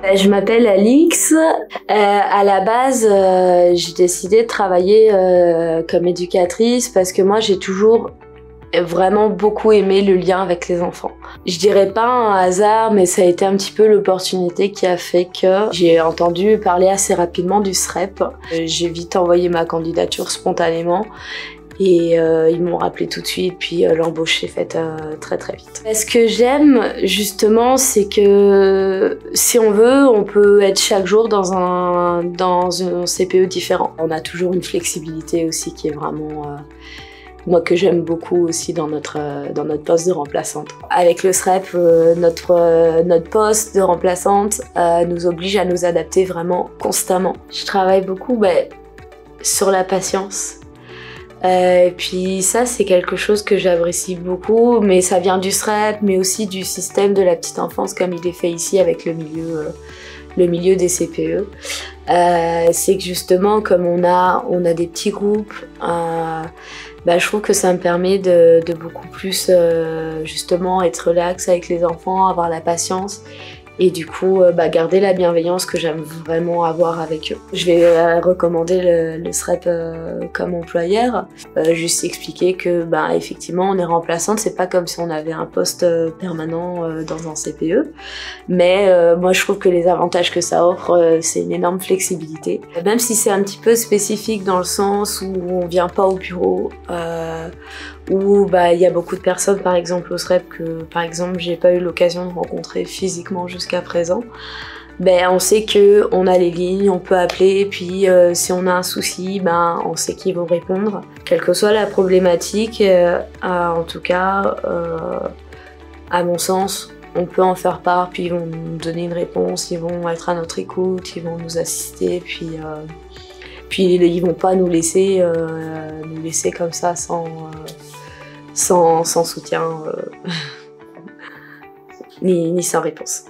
Je m'appelle Alix. À la base, j'ai décidé de travailler comme éducatrice parce que moi, j'ai toujours vraiment beaucoup aimé le lien avec les enfants. Je dirais pas un hasard, mais ça a été un petit peu l'opportunité qui a fait que j'ai entendu parler assez rapidement du SREP. J'ai vite envoyé ma candidature spontanément. Et ils m'ont rappelé tout de suite, puis l'embauche s'est faite très très vite. Ce que j'aime justement, c'est que si on veut, on peut être chaque jour dans un CPE différent. On a toujours une flexibilité aussi qui est vraiment moi que j'aime beaucoup aussi dans notre poste de remplaçante. Avec le SREP, notre poste de remplaçante nous oblige à nous adapter vraiment constamment. Je travaille beaucoup sur la patience. Et puis ça, c'est quelque chose que j'apprécie beaucoup, mais ça vient du SREP, mais aussi du système de la petite enfance comme il est fait ici avec le milieu des CPE. C'est que justement, comme on a des petits groupes, je trouve que ça me permet de beaucoup plus justement être relax avec les enfants, avoir la patience. Et du coup, garder la bienveillance que j'aime vraiment avoir avec eux. Je vais recommander le SREP comme employeur. Juste expliquer que, effectivement, on est remplaçante. C'est pas comme si on avait un poste permanent dans un CPE. Mais moi, je trouve que les avantages que ça offre, c'est une énorme flexibilité. Même si c'est un petit peu spécifique dans le sens où on vient pas au bureau, où il y a beaucoup de personnes, par exemple au SREP, que par exemple j'ai pas eu l'occasion de rencontrer physiquement jusqu'à présent. On sait que on a les lignes, on peut appeler, puis si on a un souci, on sait qu'ils vont répondre. Quelle que soit la problématique, en tout cas, à mon sens, on peut en faire part, puis ils vont nous donner une réponse, ils vont être à notre écoute, ils vont nous assister, puis ils vont pas nous laisser comme ça sans soutien ni sans réponse.